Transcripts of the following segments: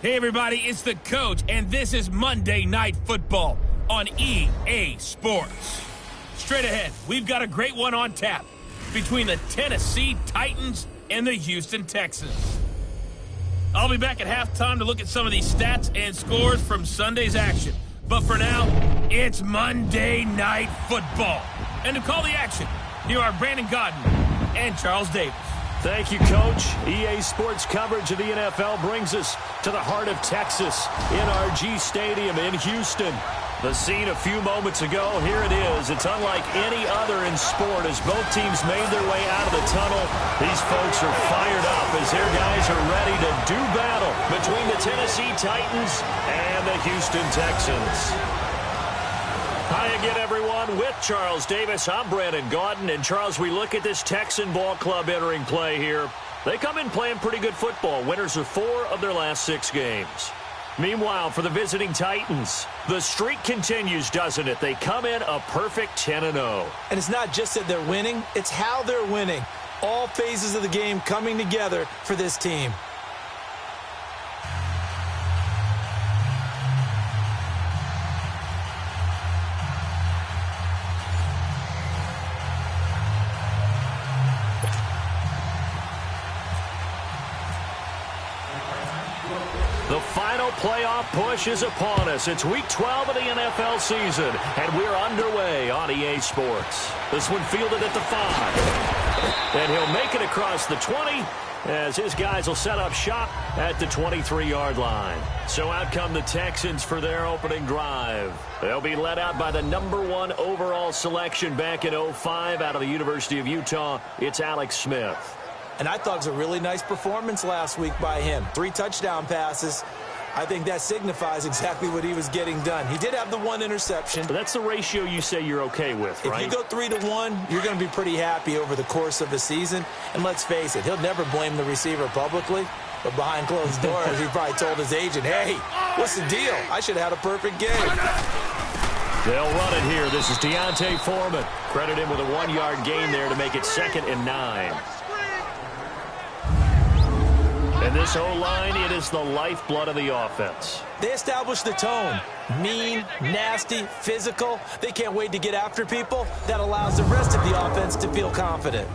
Hey everybody, it's the coach, and this is Monday Night Football on EA Sports. Straight ahead, we've got a great one on tap between the Tennessee Titans and the Houston Texans. I'll be back at halftime to look at some of these stats and scores from Sunday's action. But for now, it's Monday Night Football. And to call the action, here are Brandon Gaudin and Charles Davis. Thank you, Coach. EA Sports coverage of the NFL brings us to the heart of Texas, NRG Stadium in Houston. The scene a few moments ago, here it is. It's unlike any other in sport as both teams made their way out of the tunnel. These folks are fired up as their guys are ready to do battle between the Tennessee Titans and the Houston Texans. Hi again, everyone. With Charles Davis, I'm Brandon Gaudin. And, Charles, we look at this Texan ball club entering play here. They come in playing pretty good football. Winners of 4 of their last 6 games. Meanwhile, for the visiting Titans, the streak continues, doesn't it? They come in a perfect 10-0. And it's not just that they're winning, it's how they're winning. All phases of the game coming together for this team. The final playoff push is upon us. It's Week 12 of the NFL season, and we're underway on EA Sports. This one fielded at the 5. And he'll make it across the 20 as his guys will set up shop at the 23-yard line. So out come the Texans for their opening drive. They'll be led out by the #1 overall selection back in 2005 out of the University of Utah. It's Alex Smith. And I thought it was a really nice performance last week by him. 3 touchdown passes. I think that signifies exactly what he was getting done. He did have the 1 interception. But that's the ratio you say you're okay with, right? If you go 3-1, you're going to be pretty happy over the course of the season. And let's face it, he'll never blame the receiver publicly. But behind closed doors, he probably told his agent, hey, what's the deal? I should have had a perfect game. They'll run it here. This is Deontay Foreman. Credit him with a 1-yard gain there to make it 2nd and 9. And this O-line, it is the lifeblood of the offense. They establish the tone. Mean, nasty, physical. They can't wait to get after people. That allows the rest of the offense to feel confident.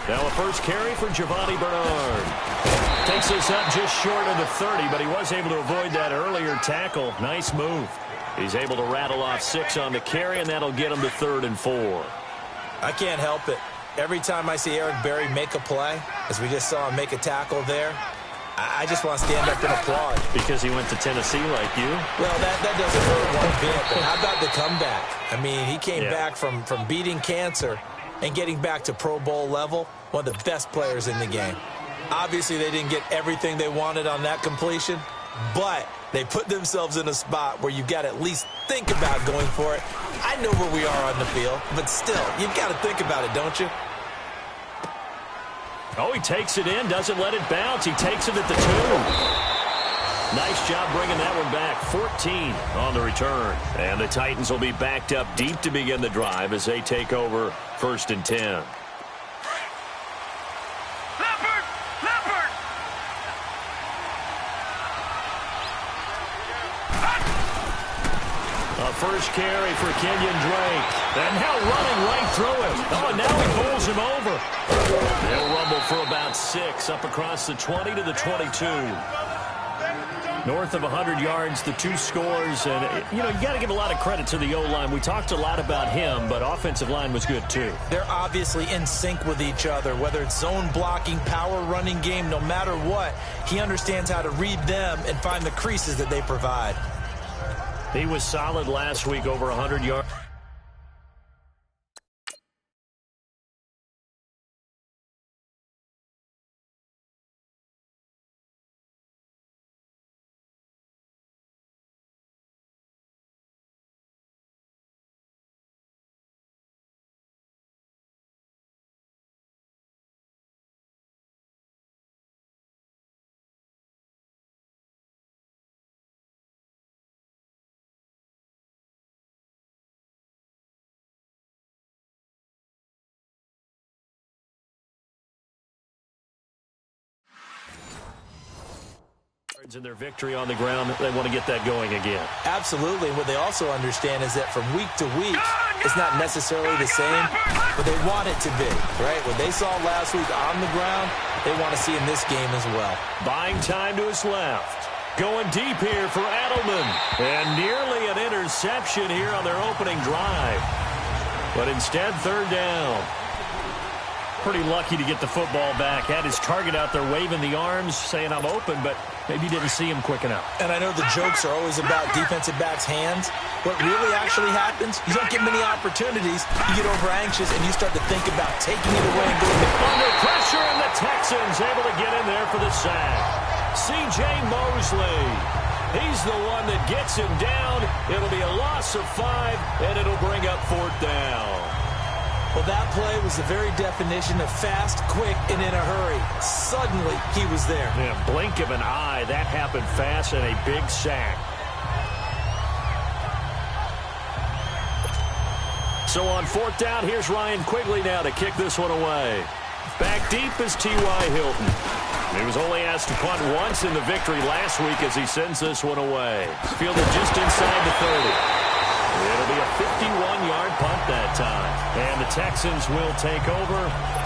Now a first carry for Giovanni Bernard. Takes this up just short of the 30, but he was able to avoid that earlier tackle. Nice move. He's able to rattle off 6 on the carry, and that'll get him to 3rd and 4. I can't help it. Every time I see Eric Berry make a play, as we just saw him make a tackle there, I just want to stand up and applaud. Because he went to Tennessee like you? Well, that doesn't hurt one bit. But how about the comeback? I mean, he came back from beating cancer and getting back to Pro Bowl level, one of the best players in the game. Obviously, they didn't get everything they wanted on that completion, but they put themselves in a spot where you've got to at least think about going for it. I know where we are on the field, but still, you've got to think about it, don't you? Oh, he takes it in, doesn't let it bounce. He takes it at the 2. Nice job bringing that one back. 14 on the return. And the Titans will be backed up deep to begin the drive as they take over 1st and 10. First carry for Kenyon Drake. And now running right through him. Oh, and now he bowls him over. They'll rumble for about 6 up across the 20 to the 22. North of 100 yards, the 2 scores. And, you got to give a lot of credit to the O-line. We talked a lot about him, but offensive line was good too. They're obviously in sync with each other, whether it's zone blocking, power running game, no matter what. He understands how to read them and find the creases that they provide. He was solid last week, over 100 yards. In their victory on the ground, they want to get that going again. Absolutely. What they also understand is that from week to week, it's not necessarily the same, but they want it to be, right? What they saw last week on the ground, they want to see in this game as well. Buying time to his left. Going deep here for Edelman. And nearly an interception here on their opening drive. But instead, third down. Pretty lucky to get the football back. Had his target out there waving the arms, saying I'm open, but maybe didn't see him quick enough. And I know the jokes are always about defensive backs' hands. What really actually happens, you don't get many opportunities. You get over anxious and you start to think about taking it away and going under pressure, and the Texans able to get in there for the sack. C.J. Mosley. He's the one that gets him down. It'll be a loss of 5, and it'll bring up fourth down. Well, that play was the very definition of fast, quick, and in a hurry. Suddenly, he was there. Yeah, blink of an eye. That happened fast, and a big sack. So on fourth down, here's Ryan Quigley now to kick this one away. Back deep is T.Y. Hilton. He was only asked to punt once in the victory last week as he sends this one away. Fielded just inside the 30. It'll be a 51-yard punt that time. And the Texans will take over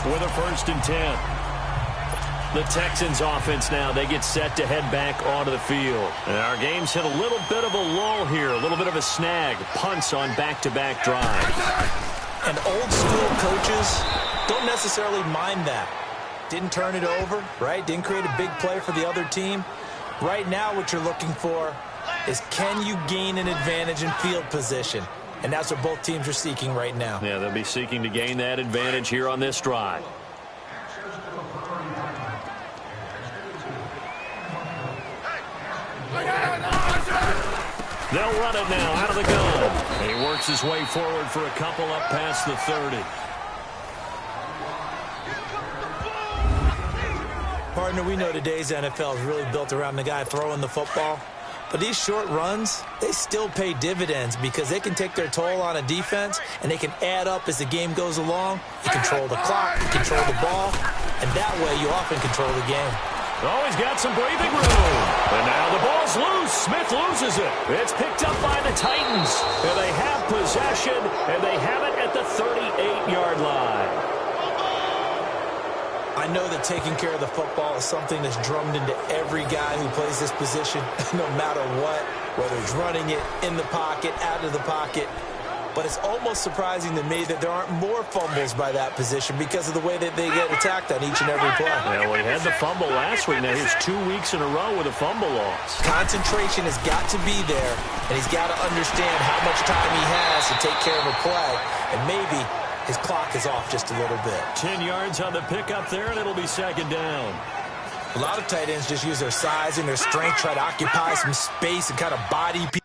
with a 1st and 10. The Texans offense now, they get set to head back onto the field. And our game's hit a little bit of a lull here, a little bit of a snag. Punts on back-to-back drives. And old-school coaches don't necessarily mind that. Didn't turn it over, right? Didn't create a big play for the other team. Right now what you're looking for is can you gain an advantage in field position? And that's what both teams are seeking right now. Yeah, they'll be seeking to gain that advantage here on this drive. They'll run it now out of the gun. And he works his way forward for a couple up past the 30. Partner, we know today's NFL is really built around the guy throwing the football. But these short runs, they still pay dividends because they can take their toll on a defense and they can add up as the game goes along. You control the clock, you control the ball, and that way you often control the game. Oh, he's got some breathing room. And now the ball's loose. Smith loses it. It's picked up by the Titans. And they have possession, and they have it at the 38-yard line. I know that taking care of the football is something that's drummed into every guy who plays this position, no matter what, whether it's running it, in the pocket, out of the pocket. But it's almost surprising to me that there aren't more fumbles by that position because of the way that they get attacked on each and every play. Yeah, well, he had the fumble last week. Now he's 2 weeks in a row with a fumble loss. Concentration has got to be there, and he's got to understand how much time he has to take care of a play, and maybe his clock is off just a little bit. 10 yards on the pickup there, and it'll be second down. A lot of tight ends just use their size and their strength, try to occupy some space and kind of body people.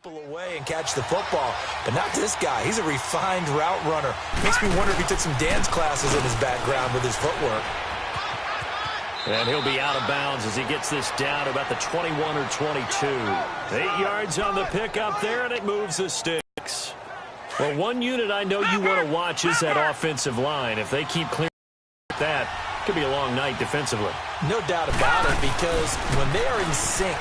Away and catch the football, but not this guy. He's a refined route runner. Makes me wonder if he took some dance classes in his background with his footwork. And he'll be out of bounds as he gets this down to about the 21 or 22. 8 yards on the pickup there, and it moves the sticks. Well, one unit I know you want to watch is that offensive line. If they keep clearing that, it could be a long night defensively. No doubt about it, because when they are in sync,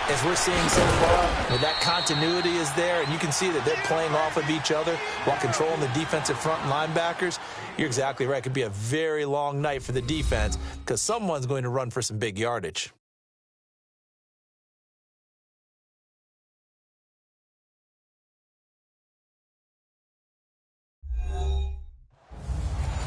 as we're seeing so far, when that continuity is there, and you can see that they're playing off of each other while controlling the defensive front and linebackers, you're exactly right. It could be a very long night for the defense because someone's going to run for some big yardage.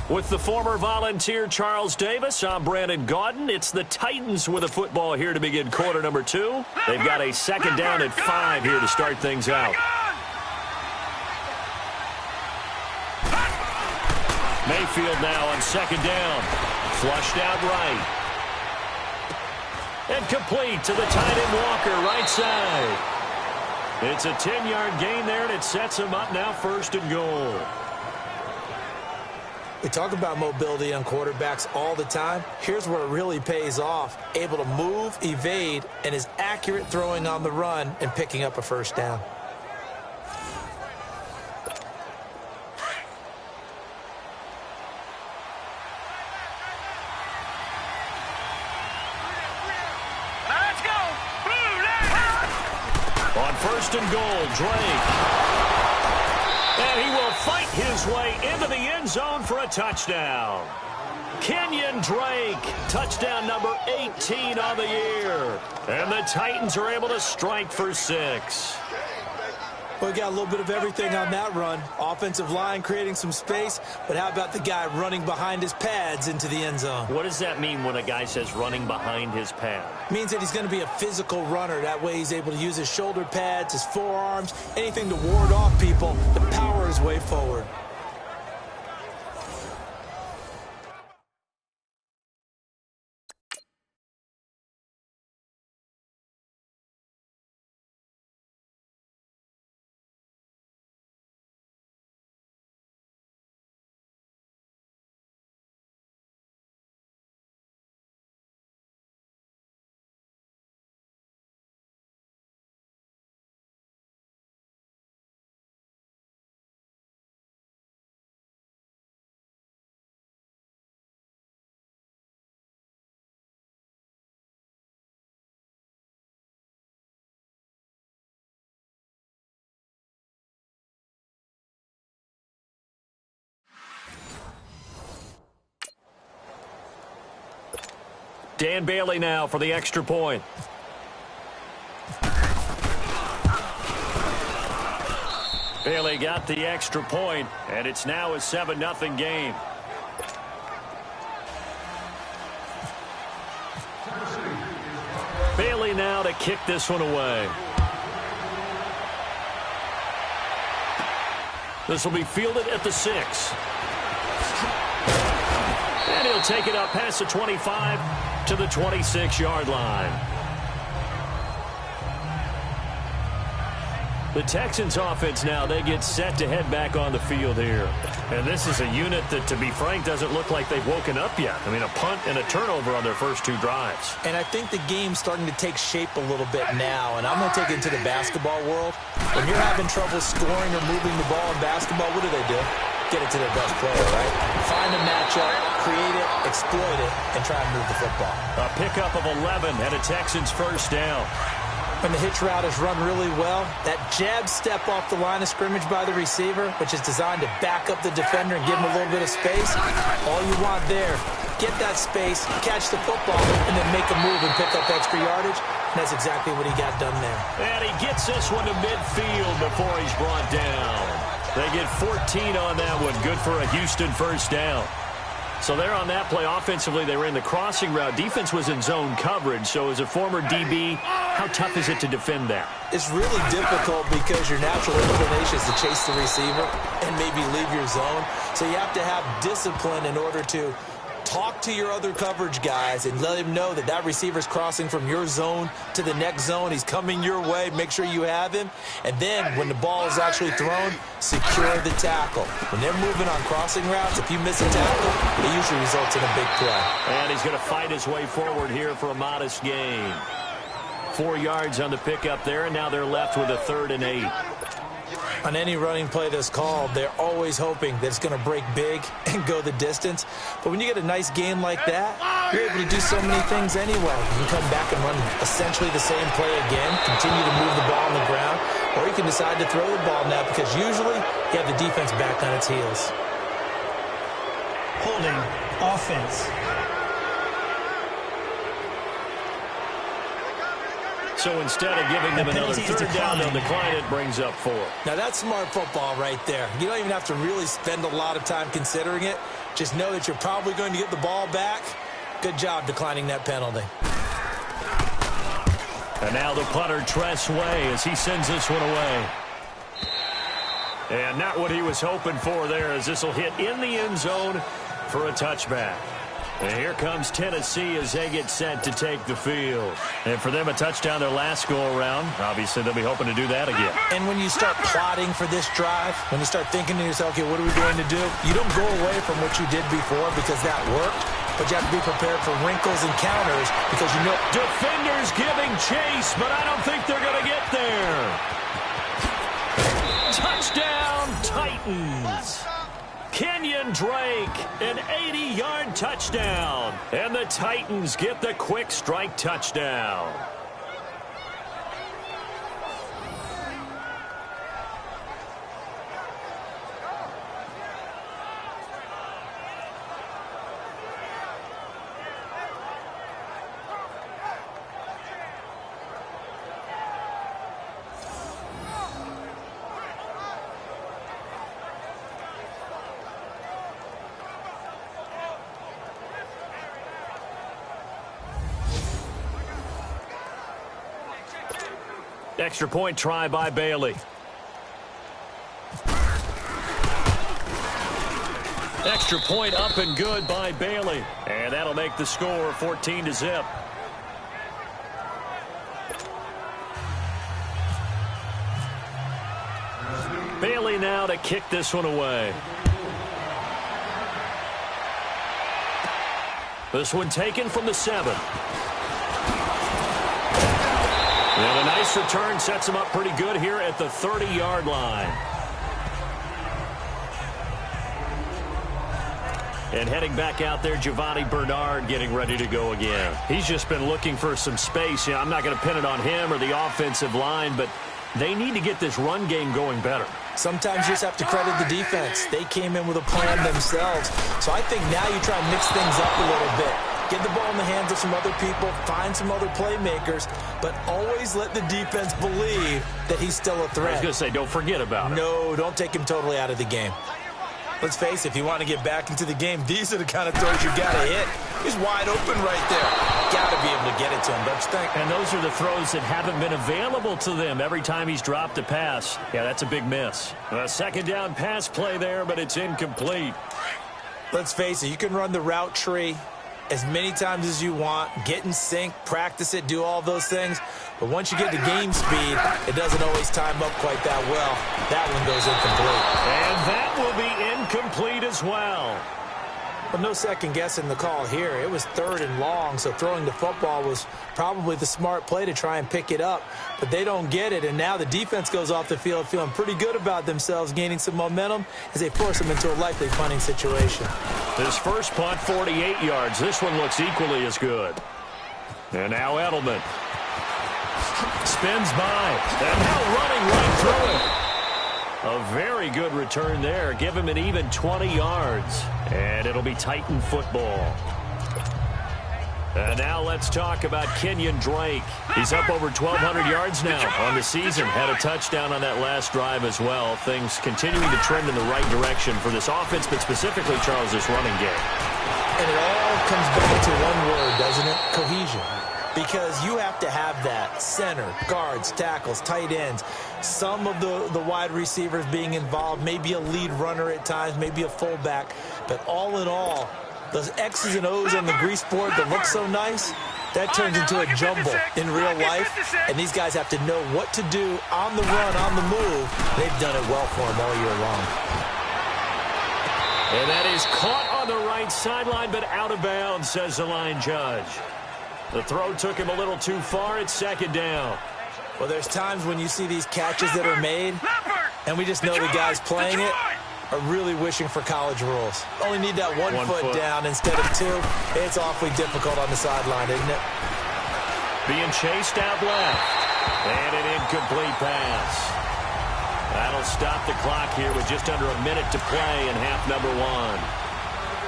With the former Volunteer Charles Davis, I'm Brandon Gaudin. It's the Titans with a football here to begin quarter number 2. They've got a second down at 5 here to start things out. Mayfield now on second down. Flushed out right. And complete to the tight end Walker, right side. It's a 10-yard gain there, and it sets him up now first and goal. We talk about mobility on quarterbacks all the time. Here's where it really pays off. Able to move, evade, and is accurate throwing on the run and picking up a first down. Let's go! On first and goal, Drake. And he will fight his way into the end zone for a touchdown. Kenyon Drake, touchdown number 18 on the year. And the Titans are able to strike for 6. Well, we got a little bit of everything on that run. Offensive line creating some space, but how about the guy running behind his pads into the end zone? What does that mean when a guy says running behind his pad? Means that he's going to be a physical runner. That way he's able to use his shoulder pads, his forearms, anything to ward off people, to power his way forward. Dan Bailey now for the extra point. Bailey got the extra point, and it's now a 7-0 game. Bailey now to kick this one away. This will be fielded at the 6. And he'll take it up past the 25 to the 26-yard line. The Texans offense now, they get set to head back on the field here. And this is a unit that, to be frank, doesn't look like they've woken up yet. I mean, a punt and a turnover on their first 2 drives. And I think the game's starting to take shape a little bit now. And I'm going to take it into the basketball world. When you're having trouble scoring or moving the ball in basketball, what do? Get it to their best player, right? Find a matchup, create it, exploit it, and try and move the football. A pickup of 11 and a Texans first down. When the hitch route is run really well, that jab step off the line of scrimmage by the receiver, which is designed to back up the defender and give him a little bit of space, all you want there, get that space, catch the football, and then make a move and pick up extra yardage. And that's exactly what he got done there. And he gets this one to midfield before he's brought down. They get 14 on that one. Good for a Houston first down. So they're on that play. Offensively, they ran the crossing route. Defense was in zone coverage. So as a former DB, how tough is it to defend that? It's really difficult because your natural inclination is to chase the receiver and maybe leave your zone. So you have to have discipline in order to talk to your other coverage guys and let him know that that receiver's crossing from your zone to the next zone. He's coming your way. Make sure you have him. And then when the ball is actually thrown, secure the tackle. When they're moving on crossing routes, if you miss a tackle, it usually results in a big play. And he's going to fight his way forward here for a modest gain. 4 yards on the pickup there, and now they're left with a 3rd and 8. On any running play that's called, they're always hoping that it's going to break big and go the distance. But when you get a nice game like that, you're able to do so many things anyway. You can come back and run essentially the same play again, continue to move the ball on the ground, or you can decide to throw the ball now because usually you have the defense back on its heels. Holding offense. So instead of giving them another 3rd down, they'll decline it, brings up 4. Now that's smart football right there. You don't even have to really spend a lot of time considering it. Just know that you're probably going to get the ball back. Good job declining that penalty. And now the punter, Tress Way, as he sends this one away. And not what he was hoping for there, as this will hit in the end zone for a touchback. And here comes Tennessee as they get set to take the field. And for them, a touchdown their last go-around. Obviously, they'll be hoping to do that again. And when you start plotting for this drive, when you start thinking to yourself, okay, what are we going to do? You don't go away from what you did before because that worked, but you have to be prepared for wrinkles and counters because you know. Defenders giving chase, but I don't think they're going to get there. Touchdown, Titans. Kenyon Drake, an 80-yard touchdown. And the Titans get the quick strike touchdown. Extra point try by Bailey. Extra point up and good by Bailey. And that'll make the score 14-0. Bailey now to kick this one away. This one taken from the 7. And a nice return sets him up pretty good here at the 30-yard line. And heading back out there, Giovanni Bernard getting ready to go again. He's just been looking for some space. I'm not going to pin it on him or the offensive line, but they need to get this run game going better. Sometimes you just have to credit the defense. They came in with a plan themselves. So I think now you try and mix things up a little bit. Get the ball in the hands of some other people, find some other playmakers, but always let the defense believe that he's still a threat. I was going to say, don't forget about it. No, don't take him totally out of the game. Let's face it, if you want to get back into the game, these are the kind of throws you got to hit. He's wide open right there. Got to be able to get it to him, don't you think? And those are the throws that haven't been available to them every time he's dropped a pass. Yeah, that's a big miss. A second down pass play there, but it's incomplete. Let's face it, you can run the route tree as many times as you want, get in sync, practice it, do all those things. But once you get to game speed, it doesn't always time up quite that well. That one goes incomplete. And that will be incomplete as well. But no second guessing the call here. It was 3rd and long, so throwing the football was probably the smart play to try and pick it up. But they don't get it, and now the defense goes off the field feeling pretty good about themselves, gaining some momentum as they force them into a likely punting situation. This first punt, 48 yards. This one looks equally as good. And now Edelman. Spins by, and now running right through it. A very good return there. Give him an even 20 yards. And it'll be Titan football. And now let's talk about Kenyon Drake. He's up over 1,200 yards now on the season. Had a touchdown on that last drive as well. Things continuing to trend in the right direction for this offense, but specifically, Charles, this running game. And it all comes back to one word, doesn't it? Cohesion. Because you have to have that center, guards, tackles, tight ends, some of the wide receivers being involved, maybe a lead runner at times, maybe a fullback. But all in all, those X's and O's on the grease board that look so nice, that turns into a jumble in real life. And these guys have to know what to do on the run, on the move. They've done it well for them all year long. And that is caught on the right sideline, but out of bounds, says the line judge. The throw took him a little too far. It's 2nd down. Well, there's times when you see these catches that are made, and we just know the guys playing it are really wishing for college rules. Only need that one foot down instead of 2. It's awfully difficult on the sideline, isn't it? Being chased out left. And an incomplete pass. That'll stop the clock here with just under a minute to play in half number 1.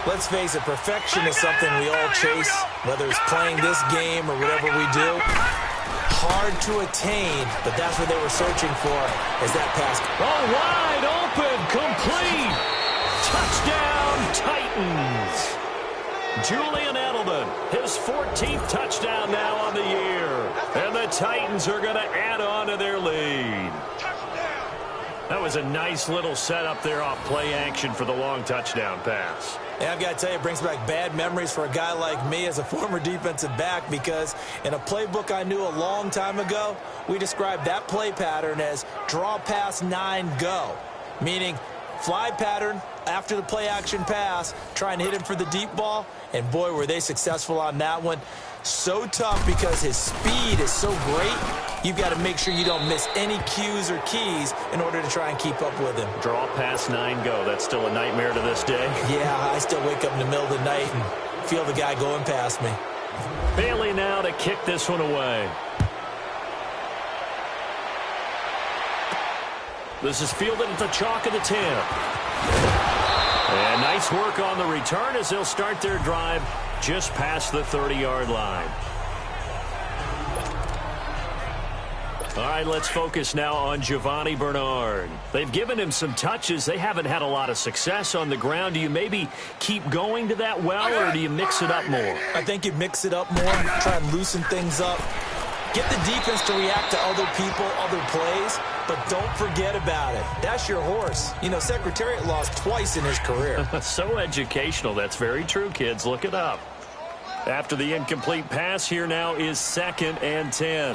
Let's face it, perfection is something we all chase, whether it's playing this game or whatever we do. Hard to attain, but that's what they were searching for, is that pass. Oh, wide open, complete. Touchdown, Titans. Titans. Julian Edelman, his 14th touchdown now on the year. And the Titans are going to add on to their lead. That was a nice little setup there off play action for the long touchdown pass. And I've got to tell you, it brings back bad memories for a guy like me as a former defensive back, because in a playbook I knew a long time ago, we described that play pattern as draw pass 9 go, meaning fly pattern after the play action pass, trying to hit him for the deep ball, and boy, were they successful on that one. So tough because his speed is so great, you've got to make sure you don't miss any cues or keys in order to try and keep up with him. Draw pass 9 go. That's still a nightmare to this day. Yeah, I still wake up in the middle of the night and feel the guy going past me. Bailey now to kick this one away. This is fielded at the chalk of the 10. And nice work on the return as they'll start their drive just past the 30-yard line. All right, let's focus now on Giovanni Bernard. They've given him some touches. They haven't had a lot of success on the ground. Do you maybe keep going to that well, or do you mix it up more? I think you mix it up more, try and loosen things up. Get the defense to react to other people, other plays, but don't forget about it. That's your horse. You know, Secretariat lost twice in his career. So educational. That's very true, kids. Look it up. After the incomplete pass, here now is 2nd and 10.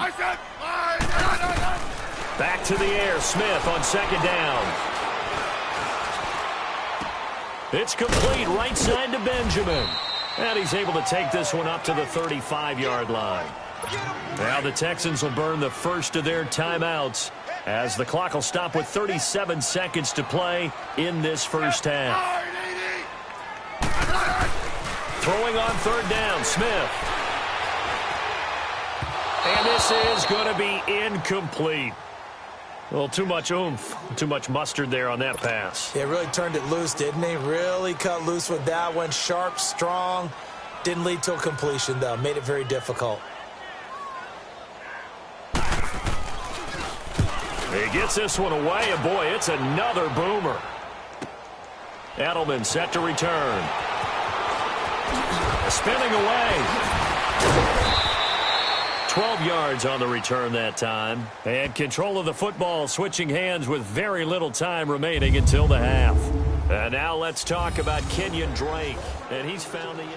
Back to the air. Smith on 2nd down. It's complete right side to Benjamin. And he's able to take this one up to the 35-yard line. Now the Texans will burn the first of their timeouts as the clock will stop with 37 seconds to play in this first half. Throwing on 3rd down, Smith. And this is going to be incomplete. Well, too much oomph, too much mustard there on that pass. Yeah, really turned it loose, didn't he? Really cut loose with that one. Sharp, strong. Didn't lead to a completion, though. Made it very difficult. He gets this one away, and boy, it's another boomer. Edelman set to return. Spinning away. 12 yards on the return that time. And control of the football switching hands with very little time remaining until the half. And now let's talk about Kenyon Drake. And he's found the end.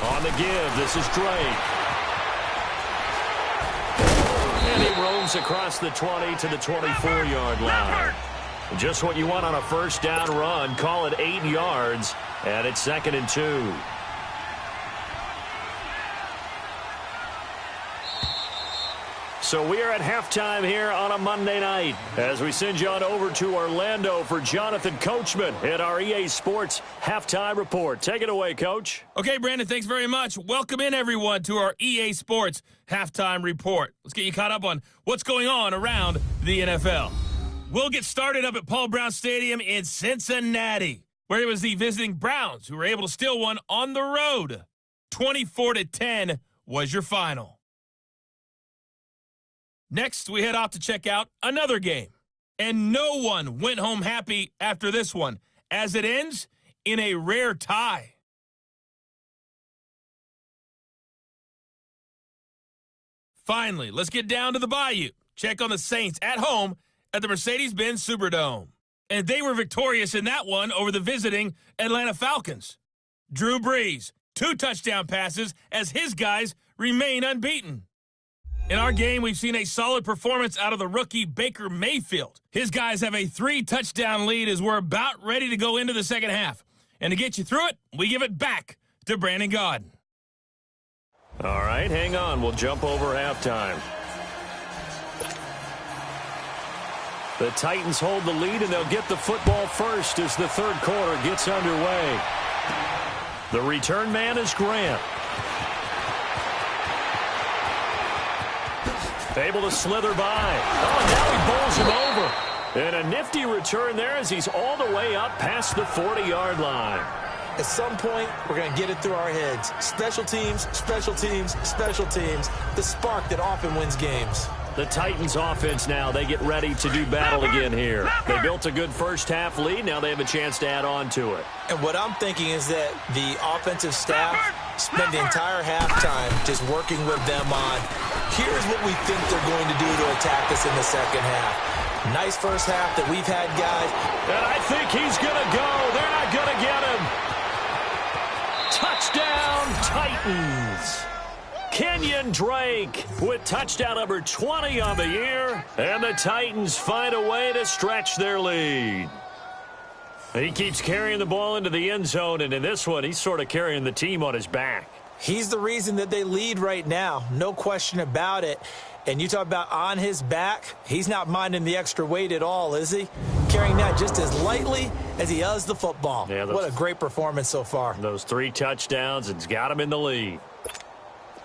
On the give, this is Drake. And he roams across the 20 to the 24-yard line. Just what you want on a first down run. Call it 8 yards, and it's 2nd and 2. So we are at halftime here on a Monday night as we send you on over to Orlando for Jonathan Coachman at our EA Sports Halftime Report. Take it away, Coach. Okay, Brandon, thanks very much. Welcome in, everyone, to our EA Sports Halftime Report. Let's get you caught up on what's going on around the NFL. We'll get started up at Paul Brown Stadium in Cincinnati, where it was the visiting Browns who were able to steal one on the road. 24-10 was your final. Next, we head off to check out another game. And no one went home happy after this one, as it ends in a rare tie. Finally, let's get down to the Bayou. Check on the Saints at home at the Mercedes-Benz Superdome. And they were victorious in that one over the visiting Atlanta Falcons. Drew Brees, 2 touchdown passes as his guys remain unbeaten. In our game, we've seen a solid performance out of the rookie Baker Mayfield. His guys have a 3-touchdown lead as we're about ready to go into the second half. And to get you through it, we give it back to Brandon Gaudin. All right, hang on. We'll jump over halftime. The Titans hold the lead, and they'll get the football first as the third quarter gets underway. The return man is Grant. Able to slither by. Oh, now he bowls him over. And a nifty return there as he's all the way up past the 40-yard line. At some point, we're going to get it through our heads. Special teams, special teams, special teams. The spark that often wins games. The Titans offense now, they get ready to do battle again here. They built a good first-half lead. Now they have a chance to add on to it. And what I'm thinking is that the offensive staff spend the entire halftime just working with them on, here's what we think they're going to do to attack us in the second half. Nice first half that we've had, guys. And I think he's going to go. They're not going to get him. Touchdown, Titans. Kenyon Drake with touchdown number 20 on the year. And the Titans find a way to stretch their lead. He keeps carrying the ball into the end zone, and in this one, he's sort of carrying the team on his back. He's the reason that they lead right now. No question about it. And you talk about on his back, he's not minding the extra weight at all, is he? Carrying that just as lightly as he does the football. Yeah, what a great performance so far. Those 3 touchdowns, it's got him in the lead.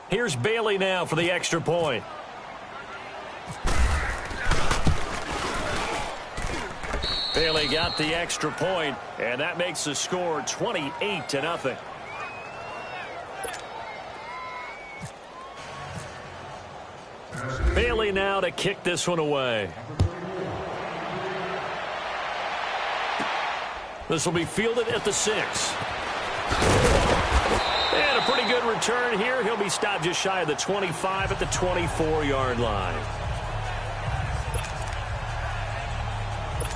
Here's Bailey now for the extra point. Bailey got the extra point, and that makes the score 28-0. Bailey now to kick this one away. This will be fielded at the 6. And a pretty good return here. He'll be stopped just shy of the 25 at the 24-yard line.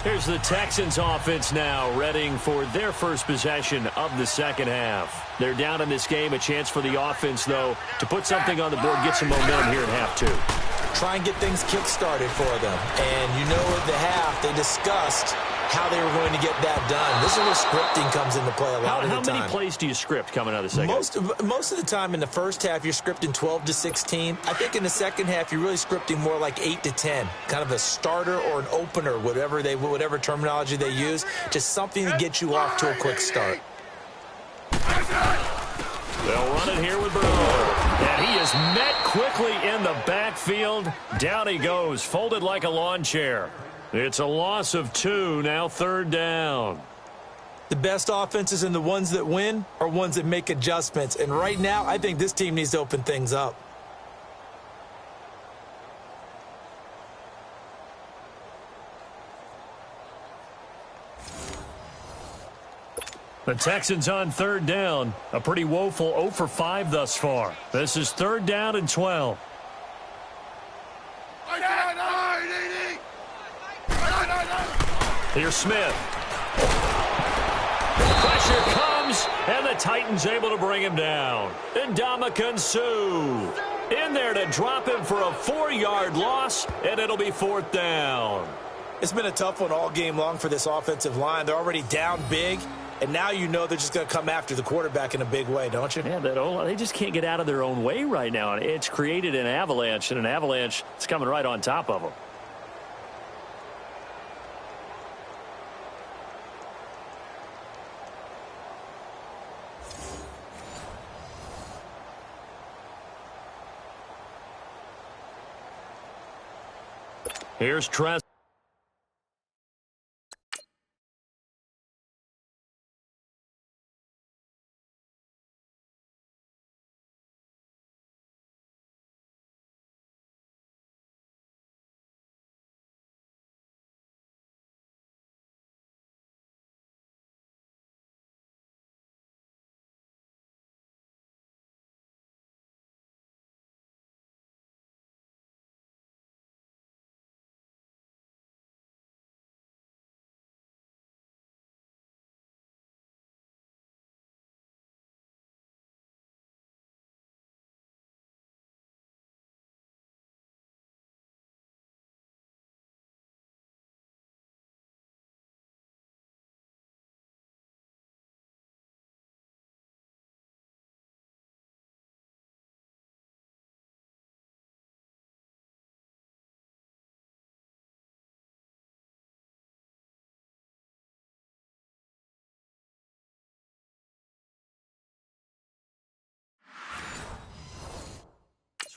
Here's the Texans offense now, readying for their first possession of the second half. They're down in this game. A chance for the offense, though, to put something on the board, get some momentum here in half 2. Try and get things kick-started for them. And you know at the half, they discussed how they were going to get that done. This is where scripting comes into play a lot of the time. How many plays do you script coming out of the second? Most of the time in the first half, you're scripting 12 to 16. I think in the second half, you're really scripting more like 8 to 10. Kind of a starter or an opener, whatever terminology they use. Just something to get you off to a quick start. They'll run it here with Burrow. And he is met quickly in the backfield. Down he goes, folded like a lawn chair. It's a loss of 2, now 3rd down. The best offenses and the ones that win are ones that make adjustments. And right now, I think this team needs to open things up. The Texans on 3rd down. A pretty woeful 0 for 5 thus far. This is 3rd down and 12. Here's Smith. Pressure comes, and the Titans able to bring him down. And Ndamukong Suh in there to drop him for a 4-yard loss, and it'll be 4th down. It's been a tough one all game long for this offensive line. They're already down big, and now you know they're just going to come after the quarterback in a big way, don't you? Yeah, they just can't get out of their own way right now. It's created an avalanche, and an avalanche is coming right on top of them. Here's Tress.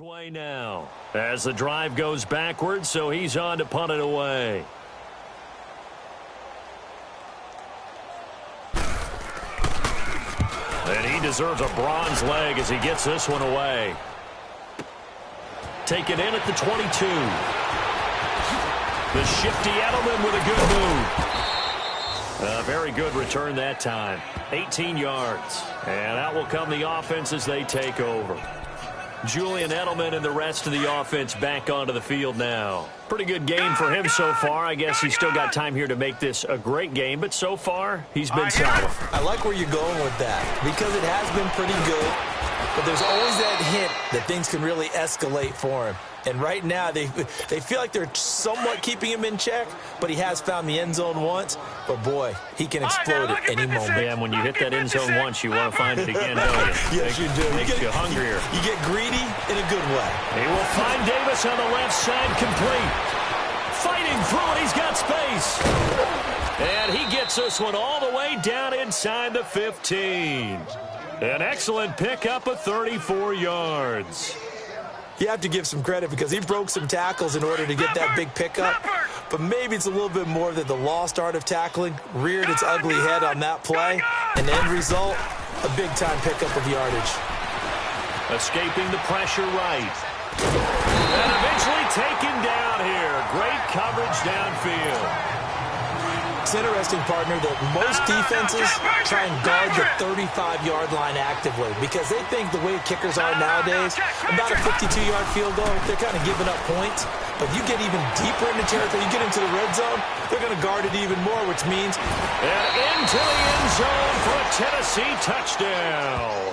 Way now as the drive goes backwards, so he's on to punt it away. And he deserves a bronze leg as he gets this one away. Taken in at the 22. The shifty Edelman with a good move. A very good return that time. 18 yards. And out will come the offense as they take over. Julian Edelman and the rest of the offense back onto the field now. Pretty good game for him so far. I guess he's still got time here to make this a great game, but so far, he's been solid. I like where you're going with that because it has been pretty good, but there's always that hint that things can really escalate for him. And right now, they feel like they're somewhat keeping him in check, but he has found the end zone once. But, boy, he can explode at any moment. Yeah, when you hit that end zone once, you want to find it again, don't you? Yes, you do. Makes you hungrier. You get greedy in a good way. He will find Davis on the left side, complete. Fighting through it, he's got space. And he gets this one all the way down inside the 15. An excellent pickup of 34 yards. You have to give some credit because he broke some tackles in order to get that big pickup. But maybe it's a little bit more that the lost art of tackling reared its ugly head on that play. And the end result, a big-time pickup of yardage. Escaping the pressure right. And eventually taken down here. Great coverage downfield. It's interesting, partner, that most defenses try and guard the 35-yard line actively because they think the way kickers are nowadays, about a 52-yard field goal, they're kind of giving up points. But you get even deeper into territory, you get into the red zone, they're going to guard it even more, which means... And into the end zone for a Tennessee touchdown.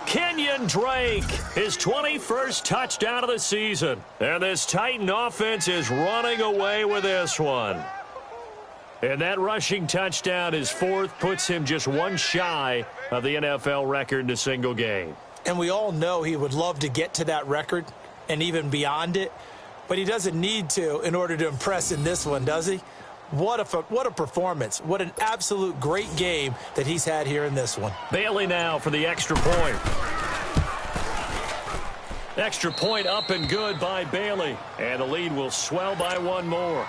Kenyon Drake, his 21st touchdown of the season. And this Titan offense is running away with this one. And that rushing touchdown, his fourth, puts him just one shy of the NFL record in a single game. And we all know he would love to get to that record and even beyond it, but he doesn't need to in order to impress in this one, does he? What a performance. What an absolute great game that he's had here in this one. Bailey now for the extra point. Extra point up and good by Bailey. And the lead will swell by one more.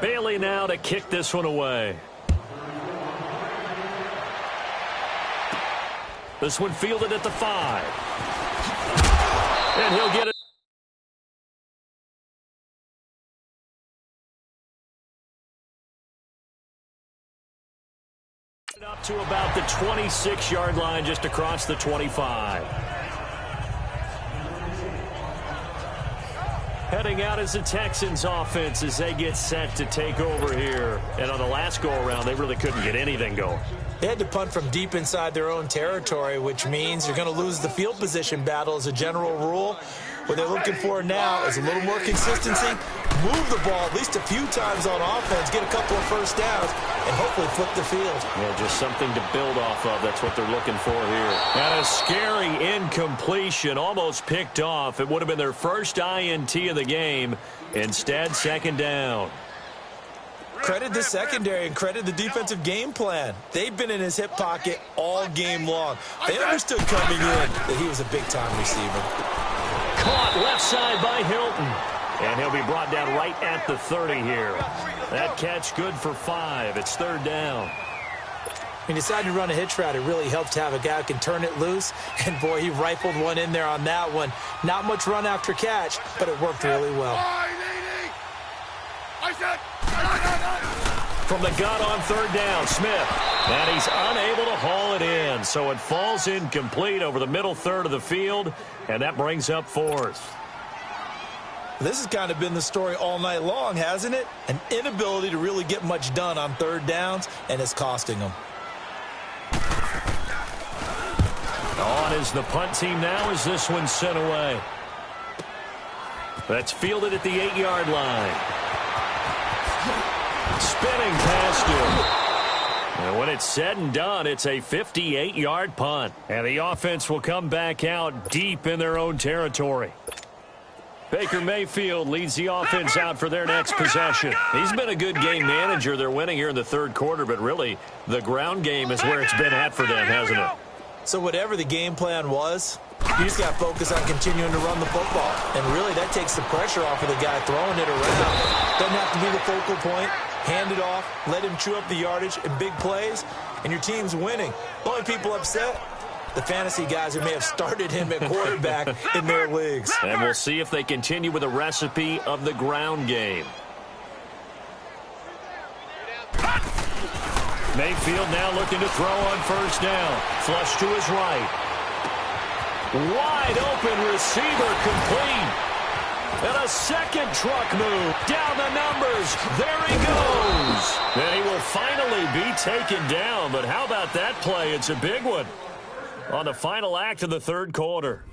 Bailey now to kick this one away. This one fielded at the 5. And he'll get it. Up to about the 26-yard line, just across the 25. Heading out as the Texans offense as they get set to take over here. And on the last go-around, they really couldn't get anything going. They had to punt from deep inside their own territory, which means you're going to lose the field position battle as a general rule. What they're looking for now is a little more consistency, move the ball at least a few times on offense, get a couple of first downs, and hopefully flip the field. Yeah, just something to build off of. That's what they're looking for here. And a scary incompletion, almost picked off. It would have been their first INT of the game. Instead, second down. Credit the secondary and credit the defensive game plan. They've been in his hip pocket all game long. They understood coming in that he was a big-time receiver. Caught left side by Hilton. And he'll be brought down right at the 30 here. That catch good for 5. It's third down. He decided to run a hitch route. It really helps to have a guy who can turn it loose. And, boy, he rifled one in there on that one. Not much run after catch, but it worked really well. From the gun on third down, Smith. And he's unable to haul it in. So it falls incomplete over the middle third of the field. And that brings up fourth. This has kind of been the story all night long, hasn't it? An inability to really get much done on third downs, and it's costing them. On is the punt team now as this one's sent away. That's fielded at the 8-yard line. Spinning past him. And when it's said and done, it's a 58-yard punt. And the offense will come back out deep in their own territory. Baker Mayfield leads the offense out for their next possession. He's been a good game manager. They're winning here in the third quarter, but really the ground game is where it's been at for them, hasn't it? So whatever the game plan was, you just got to focus on continuing to run the football. And really that takes the pressure off of the guy throwing it around. Doesn't have to be the focal point. hand it off, let him chew up the yardage in big plays, and your team's winning. The only people upset, the fantasy guys who may have started him at quarterback in their leagues. And we'll see if they continue with a recipe of the ground game. Mayfield now looking to throw on first down. Flush to his right. Wide open receiver complete. And a second truck move. Down the numbers. There he goes. And he will finally be taken down. But how about that play? It's a big one on the final act of the third quarter.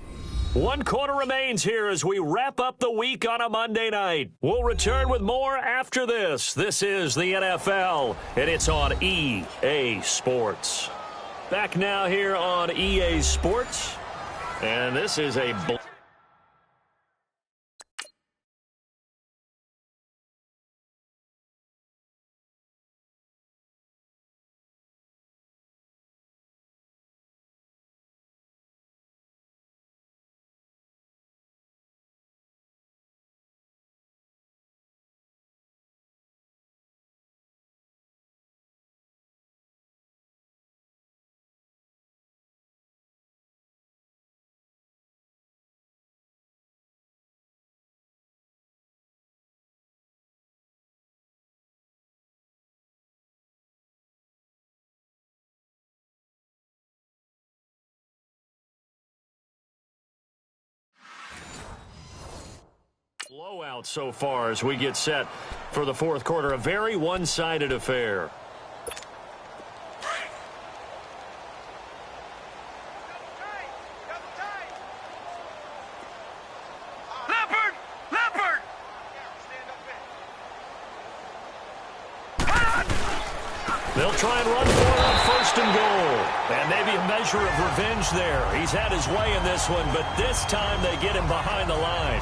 1 quarter remains here as we wrap up the week on a Monday night. We'll return with more after this. This is the NFL, and it's on EA Sports. Back now here on EA Sports, and this is a... blowout so far as we get set for the fourth quarter. A very one-sided affair. Leopard! They'll try and run for it on first and goal. And maybe a measure of revenge there. He's had his way in this one, but this time they get him behind the line.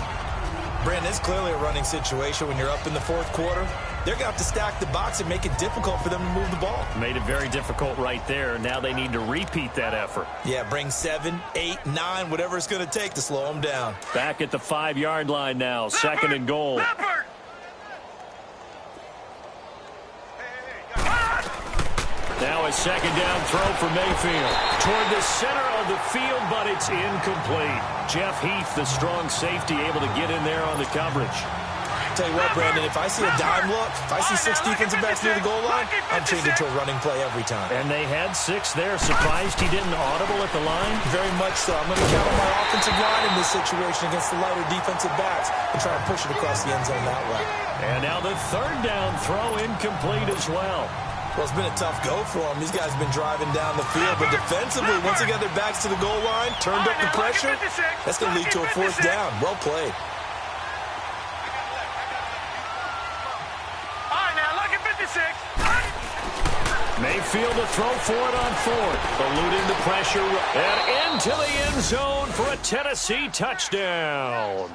Brandon, it's clearly a running situation when you're up in the fourth quarter. They're going to have to stack the box and make it difficult for them to move the ball. Made it very difficult right there. Now they need to repeat that effort. Yeah, bring 7, 8, 9, whatever it's going to take to slow them down. Back at the 5-yard line now. Second and goal. Now a second down throw for Mayfield. Toward the center of the field, but it's incomplete. Jeff Heath, the strong safety, able to get in there on the coverage. Tell you what, Brandon, if I see a dime look, if I see 6 defensive backs near the goal line, I'm changing to a running play every time. And they had 6 there. Surprised he didn't audible at the line? Very much so. I'm going to count on my offensive line in this situation against the lighter defensive backs and try and push it across the end zone that way. And now the third down throw incomplete as well. Well, it's been a tough go for them. These guys have been driving down the field, but defensively, once they got their backs to the goal line, turned up the pressure, that's going to lead to a fourth down. Well played. All right, now, look at 56. Mayfield to throw for it on fourth. Eluding the pressure and into the end zone for a Tennessee touchdown.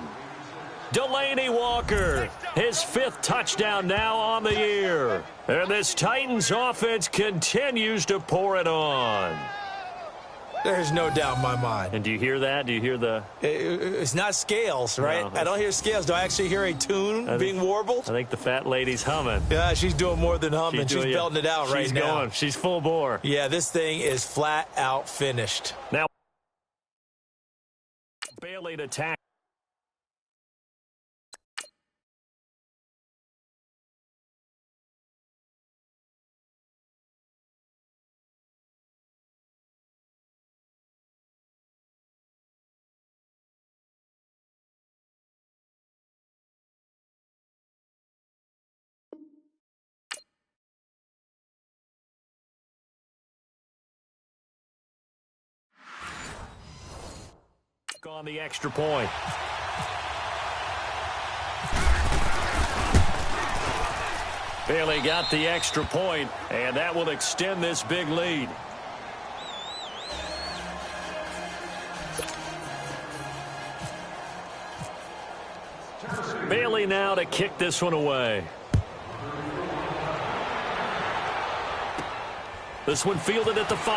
Delaney Walker, his 5th touchdown now on the year. And this Titans offense continues to pour it on. There's no doubt in my mind. And do you hear that? Do you hear the... It's not scales, right? No, I don't hear scales. Do I actually hear a tune being warbled? I think the fat lady's humming. Yeah, she's doing more than humming. She's belting it out right now. Going. She's full bore. Yeah, this thing is flat out finished. Now, Bailey to tackle. On the extra point. Bailey got the extra point, and that will extend this big lead. Bailey now to kick this one away. This one fielded at the 5.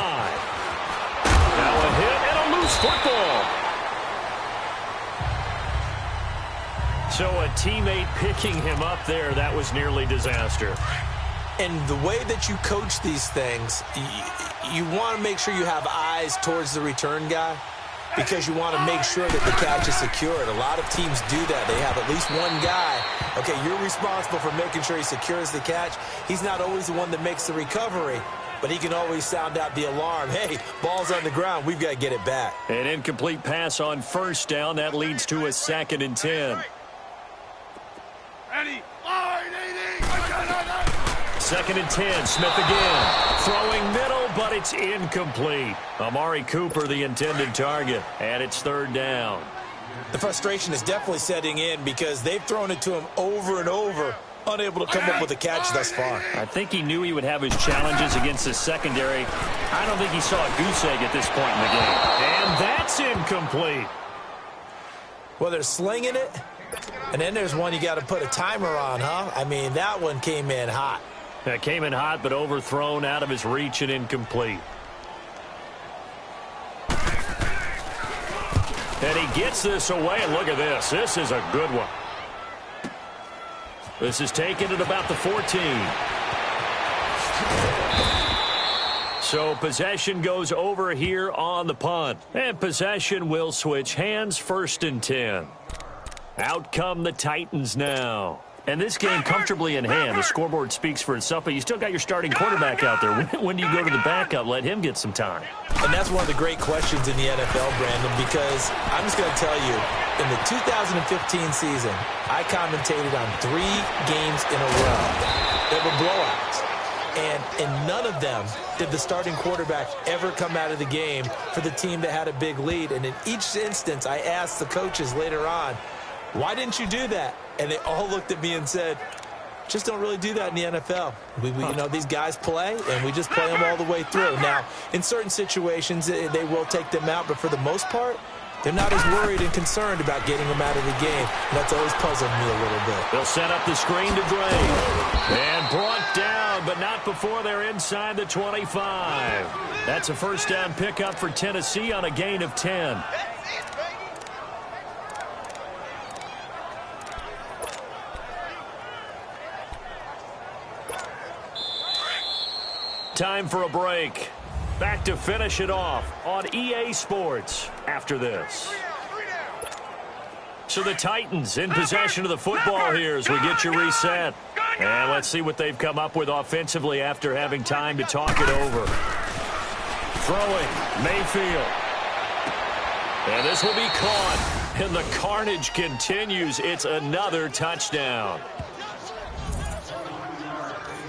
Now a hit and a loose football. So a teammate picking him up there, that was nearly disaster. And the way that you coach these things, you want to make sure you have eyes towards the return guy because you want to make sure that the catch is secured. A lot of teams do that. They have at least one guy. Okay, you're responsible for making sure he secures the catch. He's not always the one that makes the recovery, but he can always sound out the alarm. Hey, ball's on the ground. We've got to get it back. An incomplete pass on first down. That leads to a 2nd and 10. Ready? 2nd and 10. Smith again. Throwing middle, but it's incomplete. Amari Cooper, the intended target, and it's 3rd down. The frustration is definitely setting in because they've thrown it to him over and over, unable to come up with a catch thus far. I think he knew he would have his challenges against his secondary. I don't think he saw a goose egg at this point in the game. And that's incomplete. Well, they're slinging it, and then there's one you got to put a timer on, huh? I mean, that one came in hot. That came in hot, but overthrown, out of his reach, and incomplete. And he gets this away, and look at this. This is a good one. This is taken at about the 14. So possession goes over here on the punt. And possession will switch hands, 1st and 10. Out come the Titans now. And this game comfortably in hand. The scoreboard speaks for itself, but you still got your starting quarterback out there. When do you go to the backup? Let him get some time. And that's one of the great questions in the NFL, Brandon, because I'm just going to tell you, in the 2015 season, I commentated on 3 games in a row that were blowouts. And in none of them did the starting quarterback ever come out of the game for the team that had a big lead. And in each instance, I asked the coaches later on, why didn't you do that? And they all looked at me and said, just don't really do that in the NFL. You know, these guys play, and we just play them all the way through. Now, in certain situations, they will take them out, but for the most part, they're not as worried and concerned about getting them out of the game. And that's always puzzled me a little bit. They'll set up the screen to Gray. And brought down, but not before they're inside the 25. That's a 1st down pickup for Tennessee on a gain of 10. Time for a break. Back to finish it off on EA Sports after this. So the Titans in possession of the football here as we get you reset. And let's see what they've come up with offensively after having time to talk it over. Throwing, Mayfield. And this will be caught. And the carnage continues. It's another touchdown.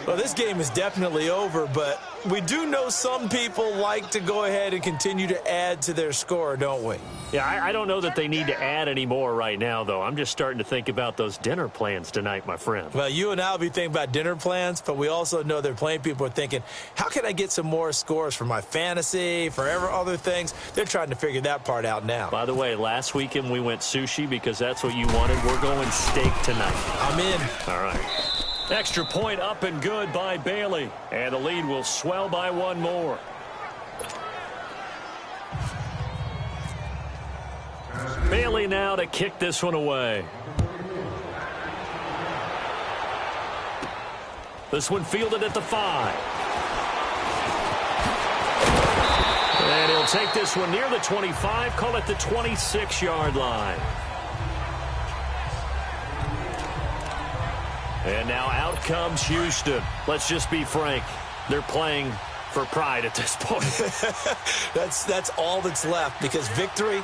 Well, this game is definitely over, but we do know some people like to go ahead and continue to add to their score, don't we? Yeah, I don't know that they need to add any more right now, though. I'm just starting to think about those dinner plans tonight, my friend. Well, you and I will be thinking about dinner plans, but we also know they're playing people are thinking, how can I get some more scores for my fantasy, for other things? They're trying to figure that part out now. By the way, last weekend we went sushi because that's what you wanted. We're going steak tonight. I'm in. All right. Extra point up and good by Bailey. And the lead will swell by 1 more. Bailey now to kick this one away. This one fielded at the 5. And he'll take this one near the 25, call it the 26-yard line. And now out comes Houston. Let's just be frank. They're playing for pride at this point. That's all that's left because victory,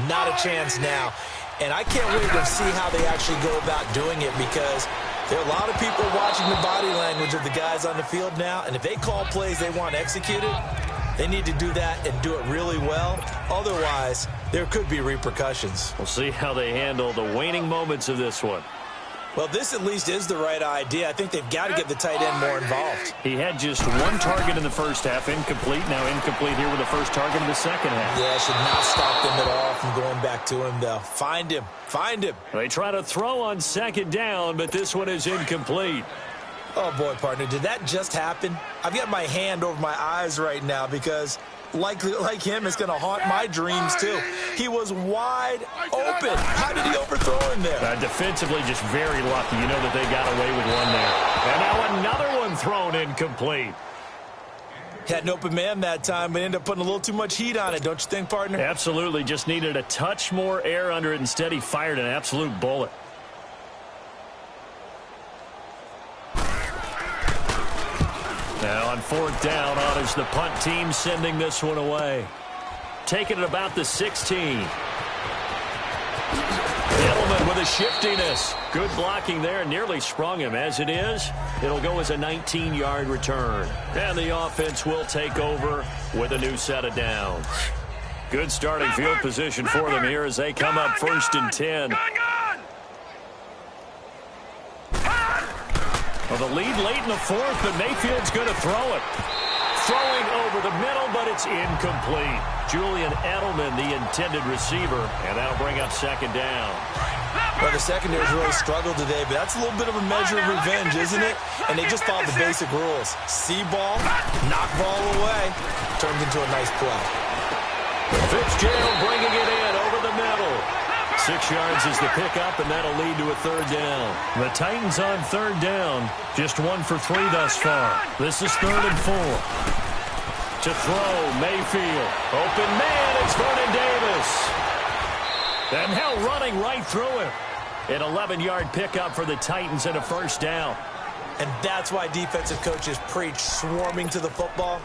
not a chance now. And I can't wait to see how they actually go about doing it because there are a lot of people watching the body language of the guys on the field now. And if they call plays they want executed, they need to do that and do it really well. Otherwise, there could be repercussions. We'll see how they handle the waning moments of this one. Well, this at least is the right idea. I think they've got to get the tight end more involved. He had just 1 target in the first half, incomplete. Now incomplete here with the first target in the second half. Yeah, should not stop them at all from going back to him, though. Find him. Find him. They try to throw on 2nd down, but this one is incomplete. Oh, boy, partner, did that just happen? I've got my hand over my eyes right now because like him, is going to haunt my dreams, too. He was wide open. How did he overthrow him there? Defensively, just very lucky. You know that they got away with one there. And now another one thrown incomplete. Had an open man that time, but ended up putting a little too much heat on it, don't you think, partner? Absolutely. Just needed a touch more air under it. Instead, he fired an absolute bullet. Now on 4th down, is the punt team sending this one away. Taking it about the 16. Edelman with a shiftiness. Good blocking there. Nearly sprung him. As it is, it'll go as a 19-yard return. And the offense will take over with a new set of downs. Good starting field position for them here as they come up 1st and 10. Well, the lead late in the 4th, but Mayfield's going to throw it. Throwing over the middle, but it's incomplete. Julian Edelman, the intended receiver, and that'll bring up 2nd down. Well, the secondary's really struggled today, but that's a little bit of a measure of revenge, isn't it? And they just followed the basic rules. See ball, knock ball away. Turned into a nice play. Fitzgerald bringing it in over the middle. 6 yards is the pickup, and that'll lead to a 3rd down. The Titans on 3rd down. Just 1 for 3 thus far. This is 3rd and 4. To throw, Mayfield. Open man, it's Vernon Davis. And now running right through him. An 11-yard pickup for the Titans and a 1st down. And that's why defensive coaches preach swarming to the football.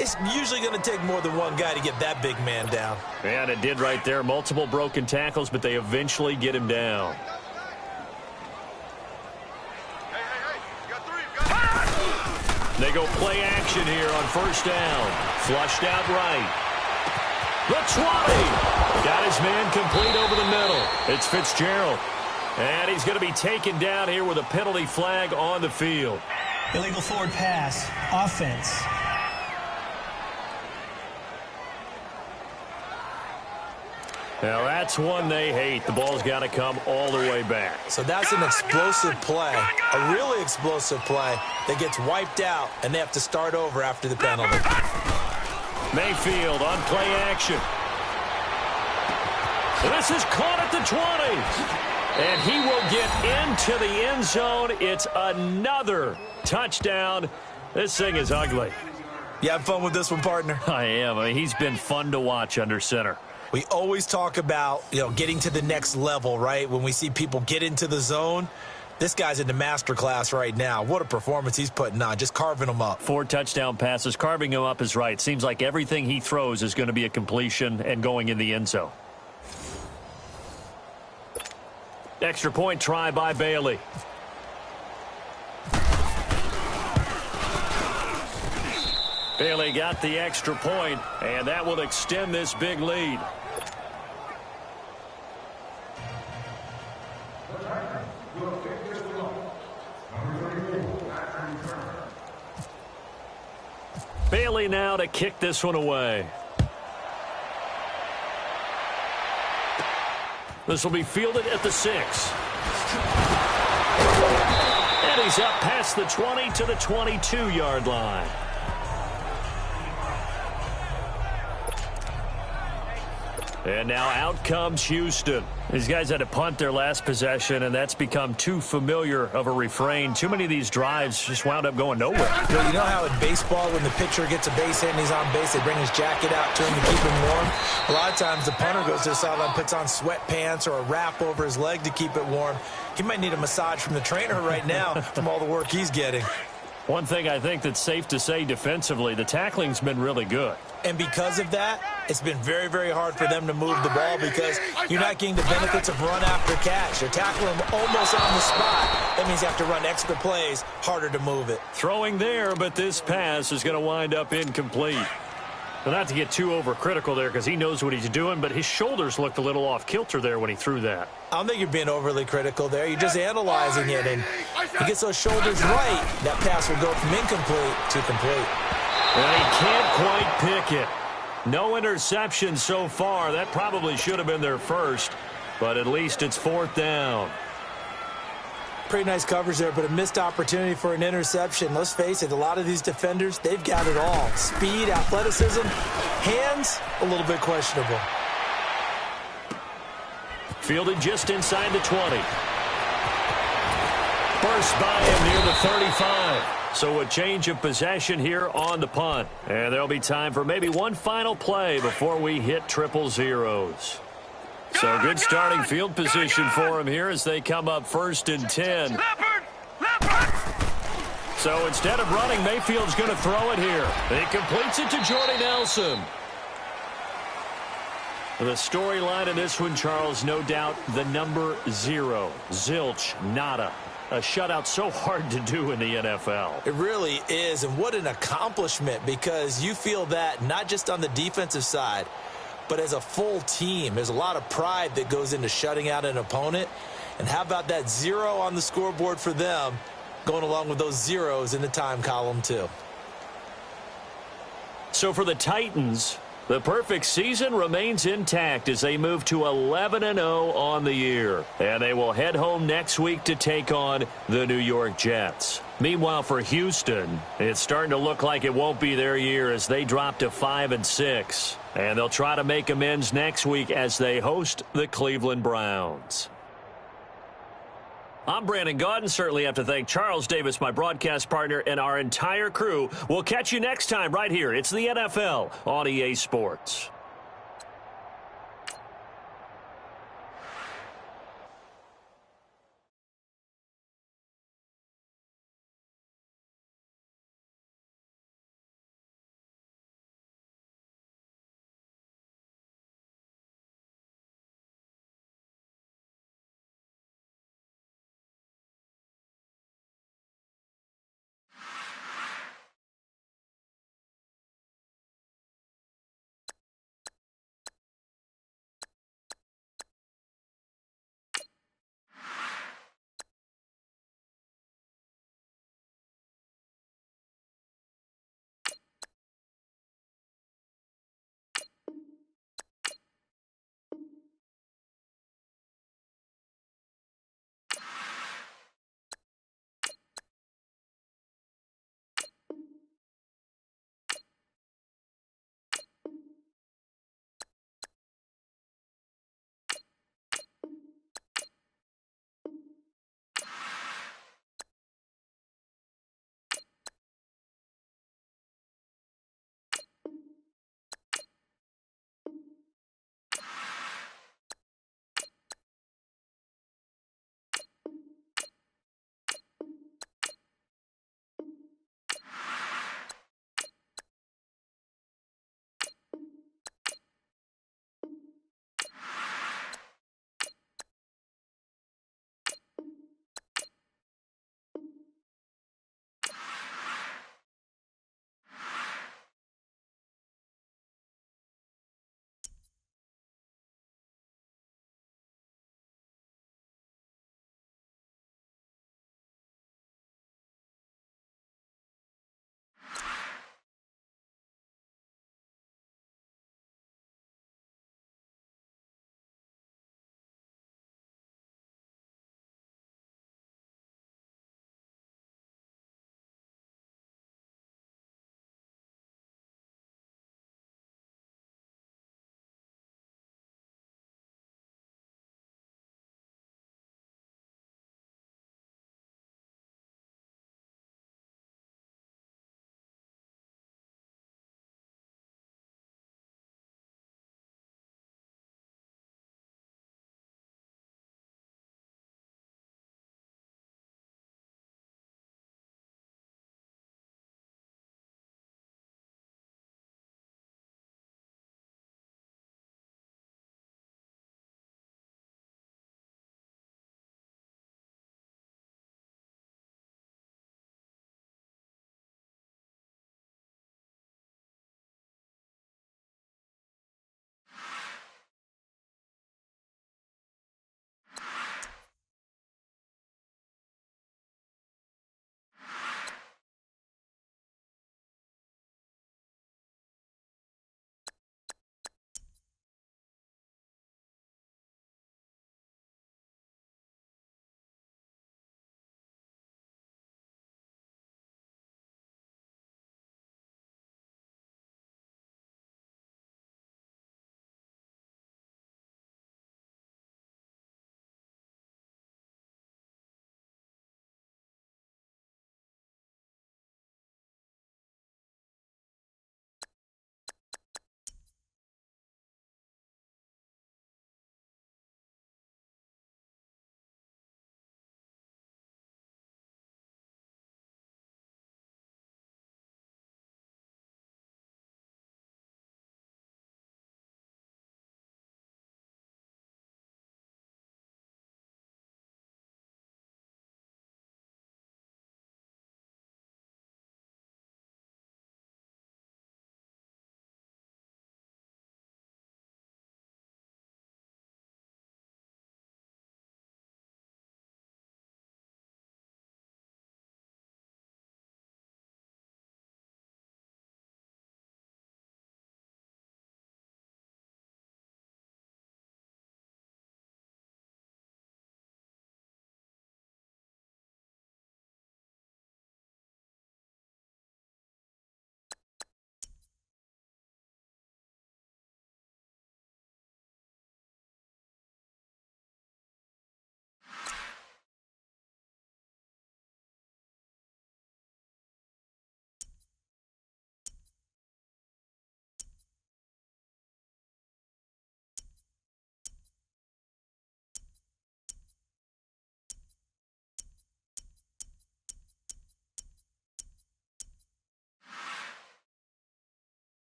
It's usually going to take more than one guy to get that big man down. And it did right there. Multiple broken tackles, but they eventually get him down. They go play action here on 1st down. Flushed out right. The 20. Got his man complete over the middle. It's Fitzgerald. And he's going to be taken down here with a penalty flag on the field. Illegal forward pass. Offense. Now, that's one they hate. The ball's got to come all the way back. So that's an explosive play, a really explosive play that gets wiped out, and they have to start over after the penalty. Mayfield on play action. This is caught at the 20. And he will get into the end zone. It's another touchdown. This thing is ugly. You have fun with this one, partner? I am. I mean, he's been fun to watch under center. We always talk about, getting to the next level, right? When we see people get into the zone, this guy's in the master class right now. What a performance he's putting on, just carving them up. 4 touchdown passes. Carving him up is right. Seems like everything he throws is going to be a completion and going in the end zone. Extra point try by Bailey. Bailey got the extra point, and that will extend this big lead. Bailey now to kick this one away. This will be fielded at the 6. And he's up past the 20 to the 22-yard line. And now out comes Houston. These guys had to punt their last possession, and that's become too familiar of a refrain. Too many of these drives just wound up going nowhere. You know how in baseball, when the pitcher gets a base hit and he's on base, they bring his jacket out to him to keep him warm? A lot of times the punter goes to the sideline, puts on sweatpants or a wrap over his leg to keep it warm. He might need a massage from the trainer right now from all the work he's getting. One thing I think that's safe to say defensively, the tackling's been really good. And because of that, it's been very, very hard for them to move the ball because you're not getting the benefits of run after catch. You're tackling them almost on the spot. That means you have to run extra plays, harder to move it. Throwing there, but this pass is going to wind up incomplete. Well, not to get too overcritical there because he knows what he's doing, but his shoulders looked a little off kilter there when he threw that. I don't think you're being overly critical there. You're just analyzing it, and he gets those shoulders right. That pass will go from incomplete to complete. And he can't quite pick it. No interception so far. That probably should have been their first, but at least it's 4th down. Pretty nice coverage there, but a missed opportunity for an interception. Let's face it, a lot of these defenders, they've got it all. Speed, athleticism, hands, a little bit questionable. Fielded just inside the 20. Burst by him near the 35. So a change of possession here on the punt. And there'll be time for maybe one final play before we hit triple zeros. So good starting field position for him here as they come up 1st and 10. So instead of running, Mayfield's going to throw it here. He completes it to Jordy Nelson. The storyline in this one, Charles, no doubt the number 0. Zilch, nada. A shutout so hard to do in the NFL. It really is, and what an accomplishment, because you feel that not just on the defensive side, but as a full team. There's a lot of pride that goes into shutting out an opponent. And how about that 0 on the scoreboard for them, going along with those zeros in the time column too. So for the Titans, the perfect season remains intact as they move to 11-0 on the year. And they will head home next week to take on the New York Jets. Meanwhile, for Houston, it's starting to look like it won't be their year as they drop to 5-6. And they'll try to make amends next week as they host the Cleveland Browns. I'm Brandon Gaudin. Certainly have to thank Charles Davis, my broadcast partner, and our entire crew. We'll catch you next time right here. It's the NFL on EA Sports.